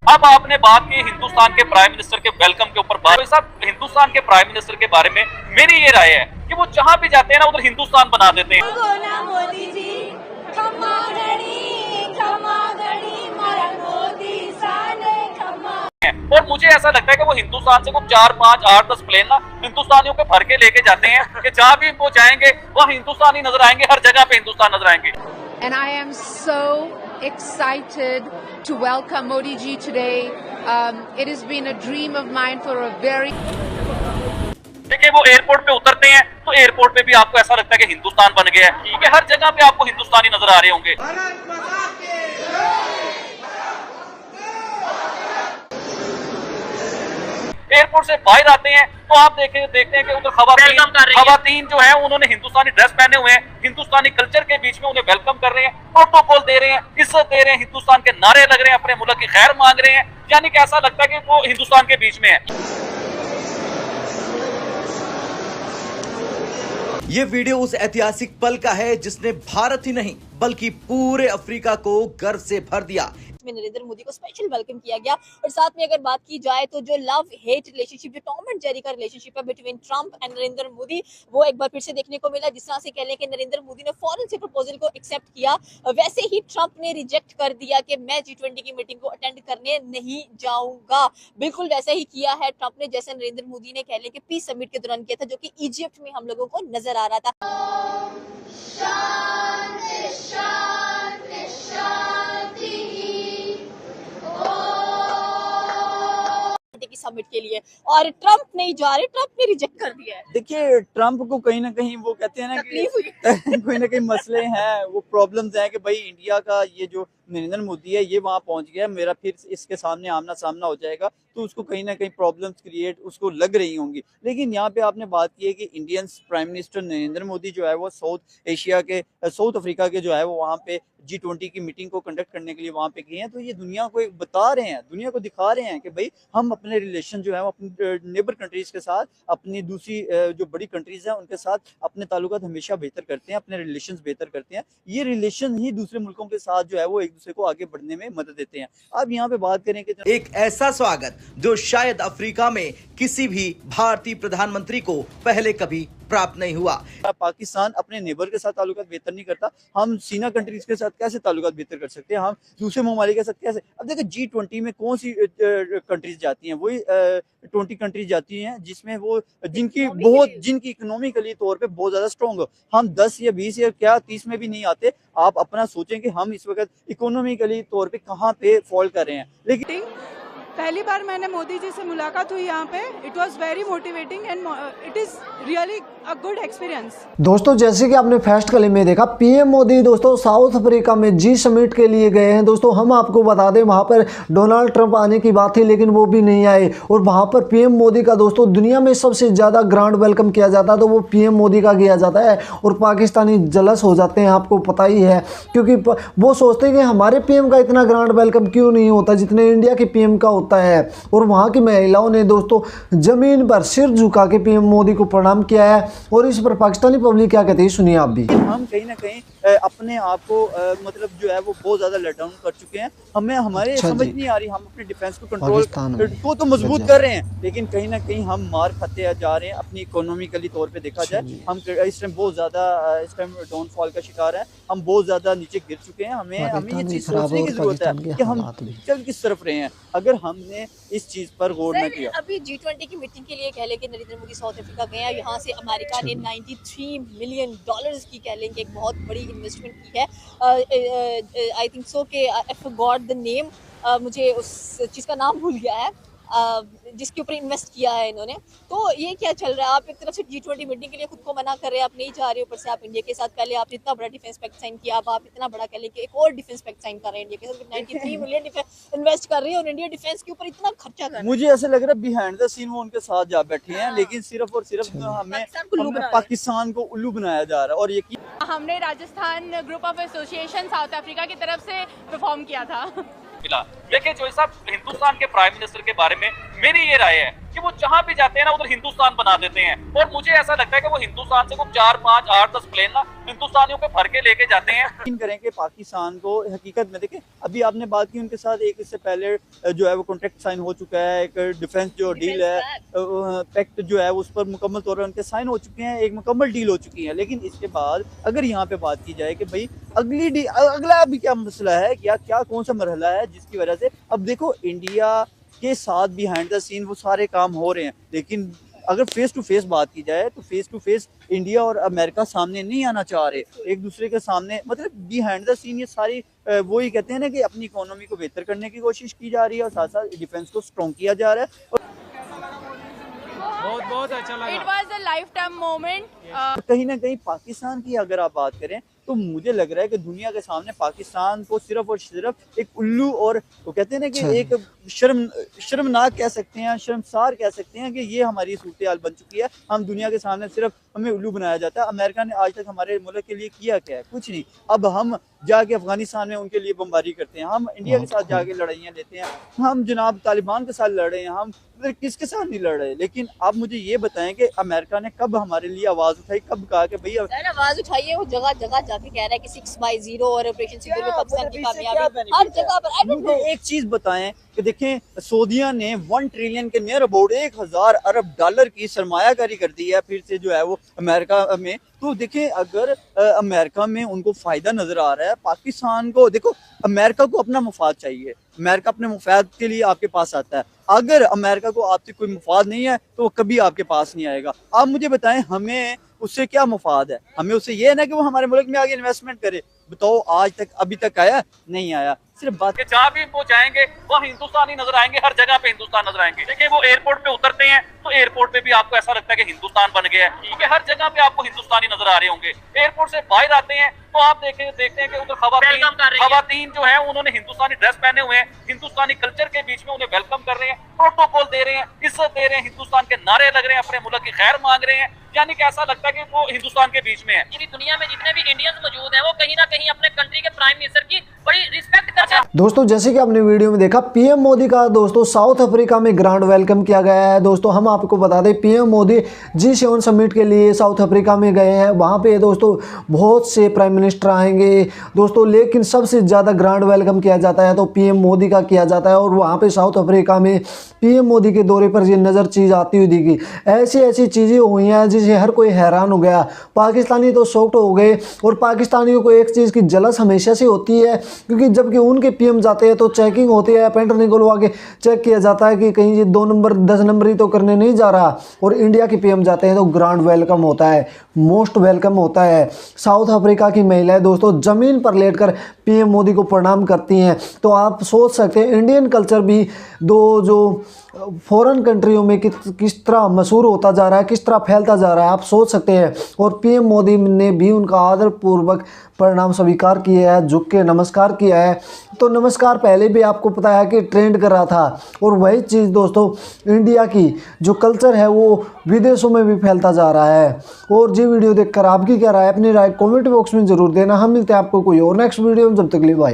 अब आपने बात की हिंदुस्तान के प्राइम मिनिस्टर के वेलकम के ऊपर बात। साहब, हिंदुस्तान के प्राइम मिनिस्टर के बारे में मेरी ये राय है कि वो जहां भी जाते हैं ना उधर हिंदुस्तान बना देते हैं। मोदी जी खमा घड़ी मारा मोदी साने खमा। और मुझे ऐसा लगता है कि वो हिंदुस्तान से कुछ 4, 5, 8, 10 प्लेन ना हिंदुस्तानियों के भर के लेके जाते हैं कि जहां भी वो जाएंगे वहाँ हिंदुस्तानी नजर आएंगे, हर जगह पे हिंदुस्तान नजर आएंगे। And I am so excited to welcome Modi ji today. It has been a dream of mine for a very. देखिए, वो एयरपोर्ट पे उतरते हैं तो एयरपोर्ट पे भी आपको ऐसा लगता है कि हिंदुस्तान बन गया है, क्योंकि हर जगह पे आपको हिंदुस्तानी नजर आ रहे होंगे। एयरपोर्ट से बाहर आते हैं तो आप देखते हैं कि उधर खवातीन जो है उन्होंने हिंदुस्तानी ड्रेस पहने हुए हैं, हिंदुस्तानी कल्चर के बीच में उन्हें वेलकम कर रहे हैं, प्रोटोकॉल दे रहे हैं, इज्जत दे रहे हैं, हिंदुस्तान के नारे लग रहे हैं, अपने मुल्क की खैर मांग रहे हैं, यानी कि ऐसा लगता है कि वो हिंदुस्तान के बीच में है। ये वीडियो उस ऐतिहासिक पल का है जिसने भारत ही नहीं बल्कि पूरे अफ्रीका को गर्व से भर दिया। में नरेंद्र मोदी को स्पेशल वेलकम किया गया। और साथ में अगर बात की जाए तो जो लव हेट रिलेशनशिप, जो टॉम एंड जेरी का रिलेशनशिप है between Trump and Narendra Modi, वो एक बार फिर से देखने को मिला। जिस तरह से कह लें कि नरेंद्र मोदी ने फौरन से प्रपोजल को एक्सेप्ट किया, वैसे ही ट्रंप ने रिजेक्ट कर दिया कि मैं G20 की मीटिंग को अटेंड करने नहीं जाऊंगा। बिल्कुल वैसा ही किया है ट्रंप ने जैसे नरेंद्र मोदी ने कह लें कि पीस समिट के दौरान किया था, जो कि इजिप्ट में हम लोगों को नजर आ रहा था। की समिट के लिए, और ट्रंप नहीं जा रहे, ट्रंप ने रिजेक्ट कर दिया है। देखिए, ट्रंप को कहीं ना कहीं वो कहते हैं ना कि कोई ना कहीं मसले हैं, वो प्रॉब्लम्स हैं कि भाई इंडिया का ये जो नरेंद्र मोदी है ये वहां पहुंच गया, मेरा फिर इसके सामने आमना सामना हो जाएगा, तो उसको कहीं ना कहीं प्रॉब्लम्स क्रिएट उसको लग रही होंगी। लेकिन यहाँ पे आपने बात की है कि Indian prime minister Narendra Modi जो है वो साउथ अफ्रीका के जो है वो वहाँ पे G20 की मीटिंग को कंडक्ट करने के लिए वहाँ पे गए हैं। तो ये दुनिया को बता रहे हैं, दुनिया को दिखा रहे हैं कि भाई हम अपने रिलेशन जो है वो अपनी नेबर कंट्रीज के साथ, अपनी दूसरी जो बड़ी कंट्रीज हैं उनके साथ अपने ताल्लुकात हमेशा बेहतर करते हैं, अपने रिलेशंस बेहतर करते हैं। ये रिलेशन ही दूसरे मुल्कों के साथ जो है वो एक दूसरे को आगे बढ़ने में मदद देते हैं। अब यहाँ पे बात करें कि एक ऐसा स्वागत जो शायद अफ्रीका में किसी भी भारतीय प्रधानमंत्री को पहले कभी प्राप्त नहीं हुआ। पाकिस्तान अपने नेबर के साथ ताल्लुकात बेहतर नहीं करता, हम सीना कंट्रीज के साथ कैसे ताल्लुकात बेहतर कर सकते हैं, हम दूसरे ममालिक के साथ कैसे। अब देखो G20 में कौन सी कंट्रीज जाती हैं, वही 20 कंट्रीज जाती हैं जिसमें वो जिनकी इकोनॉमिकली तौर पे बहुत ज्यादा स्ट्रॉन्ग हो। हम 10 या 20 या क्या 30 में भी नहीं आते। आप अपना सोचें कि हम इस वक्त इकोनॉमिकली तौर पे कहाँ पे फॉल कर रहे हैं। लेकिन पहली बार मैंने मोदी जी से मुलाकात हुई यहाँ पे, it was very motivating and it is really a good experience. दोस्तों, जैसे कि आपने फर्स्ट क्लिप में देखा, पीएम मोदी दोस्तों साउथ अफ्रीका में जी समिट के लिए गए हैं। दोस्तों हम आपको बता दें, वहाँ पर डोनाल्ड ट्रंप आने की बात थी लेकिन वो भी नहीं आए, और वहाँ पर पीएम मोदी का दोस्तों दुनिया में सबसे ज़्यादा ग्रांड वेलकम किया जाता है तो वो पीएम मोदी का किया जाता है। और पाकिस्तानी जलस हो जाते हैं, आपको पता ही है, क्योंकि वो सोचते हैं कि हमारे पीएम का इतना ग्रांड वेलकम क्यों नहीं होता जितने इंडिया के पीएम का होता है। और वहाँ की महिलाओं ने दोस्तों जमीन पर सिर झुका के पीएम मोदी को प्रणाम किया है। और इस पर पाकिस्तानी पब्लिक क्या कहती है, सुनिए आप भी। हम कहीं ना कहीं अपने आप को मतलब जो है वो बहुत ज्यादा लेट डाउन कर चुके हैं। हमें हमारे समझ नहीं आ रही, हम अपने डिफेंस को कंट्रोल को तो मजबूत कर रहे हैं, लेकिन कहीं ना कहीं हम मार खाते जा रहे हैं। अपनी इकोनॉमिकली तौर पे देखा जाए, हम इस टाइम बहुत ज्यादा डाउनफॉल का शिकार है, हम बहुत ज्यादा नीचे गिर चुके हैं। हमें ये चीज सोचने की जरूरत है कि हम चल किस तरफ रहे हैं। अगर हमने इस चीज पर गौर न किया। अभी G20 की मीटिंग के लिए कह लें कि नरेंद्र मोदी साउथ अफ्रीका गए हैं, यहाँ से अमेरिका ने $93 मिलियन की कह लें कि एक बहुत बड़ी इन्वेस्टमेंट की है। आई थिंक सो कि आई फॉरगॉट द नेम, मुझे उस चीज़ का नाम भूल गया है जिसके ऊपर इन्वेस्ट किया है इन्होंने। तो ये क्या चल रहा है, आप एक तरफ से G20 मीटिंग के लिए खुद को मना कर रहे हैं, आप नहीं जा रहे, ऊपर से आप इंडिया के साथ पहले आपने इतना बड़ा डिफेंस पैक्ट साइन किया, अब आप इतना बड़ा कह लें कि एक और डिफेंस पैक्ट साइन कर रहे हैं, इंडिया के साथ 93 मिलियन इन्वेस्ट कर रही है और इंडिया डिफेंस के ऊपर इतना खर्चा कर रहा है। मुझे ऐसा लग रहा है बिहाइंड द सीन वो उनके साथ जा बैठे हैं, लेकिन सिर्फ और सिर्फ हमें पाकिस्तान को उल्लू बनाया जा रहा है। और ये हमने Rajasthan group of association south Africa की तरफ से परफॉर्म किया था। देखिए जो साहब, हिंदुस्तान के प्राइम मिनिस्टर के बारे में मेरी ये राय है कि वो जहां भी जाते हैं ना उधर हिंदुस्तान बना देते हैं। और मुझे ऐसा लगता है कि वो हिंदुस्तान से वो 4, 5, 8, 10 प्लेन ना हिंदुस्तानियों को भर के लेके जाते हैं। यकीन करें कि पाकिस्तान को हकीकत में देखें, अभी आपने बात की उनके साथ, एक इससे पहले जो है वो कॉन्ट्रैक्ट साइन हो चुका है, एक डिफेंस जो डील है पैक्ट जो है उस पर मुकम्मल तौर पर उनके साइन हो चुके हैं, एक मुकम्मल डील हो चुकी है। लेकिन इसके बाद अगर यहाँ पे बात की जाए कि भाई अगला अभी क्या मसला है, क्या कौन सा मरहला है जिसकी वजह से अब देखो इंडिया के साथ बिहाइंड द सीन वो सारे काम हो रहे हैं। लेकिन अगर फेस टू फेस बात की जाए तो फेस टू फेस इंडिया और अमेरिका सामने नहीं आना चाह रहे एक दूसरे के सामने, मतलब बिहाइंड द सीन ये सारी वो ही कहते हैं ना कि अपनी इकोनॉमी को बेहतर करने की कोशिश की जा रही है और साथ साथ डिफेंस को स्ट्रॉन्ग किया जा रहा है। बहुत अच्छा लगा। It was a lifetime moment. कहीं ना कहीं पाकिस्तान की अगर आप बात करें तो मुझे लग रहा है कि दुनिया के सामने पाकिस्तान को सिर्फ और सिर्फ एक उल्लू और वो कहते हैं ना कि एक शर्मनाक कह सकते हैं, शर्मसार कह सकते हैं कि ये हमारी सूरत हाल बन चुकी है। हम दुनिया के सामने सिर्फ हमें उल्लू बनाया जाता है। अमेरिका ने आज तक हमारे मुल्क के लिए किया क्या है? कुछ नहीं। अब हम जाके अफगानिस्तान में उनके लिए बमबारी करते हैं, हम इंडिया के साथ जाके लड़ाइयाँ लेते हैं, हम जनाब तालिबान के साथ लड़ रहे हैं, हम किसके साथ नहीं लड़ रहे। लेकिन आप मुझे ये बताएं कि अमेरिका ने कब हमारे लिए आवाज़ उठाई, कब कहा कि भैया आवाज उठाइए? वो जगह जगह जाके कह रहा है कि 6x0 और ऑपरेशन सिंदूर में पाकिस्तान की कामयाबी हर जगह पर। मुझे एक चीज बताएं कि देखें सऊदीया ने 1 ट्रिलियन के नियर अबाउट 1000 अरब डॉलर की सरमायाकारी कर दी है फिर से जो है वो अमेरिका में। तो देखें अगर अमेरिका में उनको फायदा नजर आ रहा है, पाकिस्तान को देखो अमेरिका को अपना मुफाद चाहिए, अमेरिका अपने मुफाद के लिए आपके पास आता है। अगर अमेरिका को आपसे कोई मुफाद नहीं है तो वो कभी आपके पास नहीं आएगा। आप मुझे बताएं हमें उससे क्या मुफाद है? हमें उससे ये है ना कि वो हमारे मुल्क में आगे इन्वेस्टमेंट करे। बताओ आज तक अभी तक आया? नहीं आया। सिर्फ बात जहाँ भी वो जाएंगे वहाँ हिंदुस्तानी नजर आएंगे, हर जगह पे हिंदुस्तान नजर आएंगे। देखिए वो एयरपोर्ट पे उतरते हैं तो एयरपोर्ट पे भी आपको ऐसा लगता है कि हिंदुस्तान बन गया है, क्योंकि हर जगह पे आपको हिंदुस्तानी नजर आ रहे होंगे। एयरपोर्ट से बाहर आते हैं तो आप देखते हैं कि उधर खवातीन जो है उन्होंने हिंदुस्तानी ड्रेस पहने हुए हैं, हिंदुस्तानी कल्चर के बीच में उन्हें वेलकम कर रहे हैं, प्रोटोकॉल दे रहे हैं, इज्जत दे रहे हैं, हिंदुस्तान के नारे लग रहे हैं, अपने मुल्क की खैर मांग रहे हैं। यानी कि ऐसा लगता है कि वो हिंदुस्तान के बीच में है। दुनिया में जितने भी इंडियंस मौजूद हैं वो कहीं ना कहीं अपने कंट्री के प्राइम मिनिस्टर की बड़ी रिस्पेक्ट करते हैं। दोस्तों जैसे कि आपने वीडियो में देखा पीएम मोदी का दोस्तों साउथ अफ्रीका में ग्रांड वेलकम किया गया है। दोस्तों हम आपको बता दें पीएम मोदी G7 समिट के लिए साउथ अफ्रीका में गए हैं। वहाँ पे दोस्तों बहुत से प्राइम मिनिस्टर आएंगे दोस्तों, लेकिन सबसे ज़्यादा ग्रांड वेलकम किया जाता है तो पीएम मोदी का किया जाता है। और वहाँ पे साउथ अफ्रीका में पीएम मोदी के दौरे पर ये नज़र चीज़ आती हुई दिखी। ऐसी चीज़ें हुई हैं जिसे हर कोई हैरान हो गया। पाकिस्तानी तो शॉक्ड हो गए और पाकिस्तानियों को एक चीज़ की जलस हमेशा से होती है, क्योंकि जबकि उनके पीएम जाते हैं तो चेकिंग होती है, पेंट निकलवा के चेक किया जाता है कि कहीं ये 2 नंबर 10 नंबर ही तो करने नहीं जा रहा। और इंडिया के पीएम जाते हैं तो ग्रांड वेलकम होता है, मोस्ट वेलकम होता है। साउथ अफ्रीका की महिलाएं दोस्तों ज़मीन पर लेटकर पीएम मोदी को प्रणाम करती हैं। तो आप सोच सकते हैं इंडियन कल्चर भी जो फॉरेन कंट्रियों में किस तरह मशहूर होता जा रहा है, किस तरह फैलता जा रहा है, आप सोच सकते हैं। और पीएम मोदी ने भी उनका आदरपूर्वक प्रणाम स्वीकार किया है, झुक के नमस्कार किया है। तो नमस्कार पहले भी आपको पता है कि ट्रेंड कर रहा था। और वही चीज़ दोस्तों इंडिया की जो कल्चर है वो विदेशों में भी फैलता जा रहा है। और ये वीडियो देखकर आपकी क्या राय, अपनी राय कमेंट बॉक्स में ज़रूर देना। हम मिलते हैं आपको कोई और नेक्स्ट वीडियो में, जब तक के लिए बाय।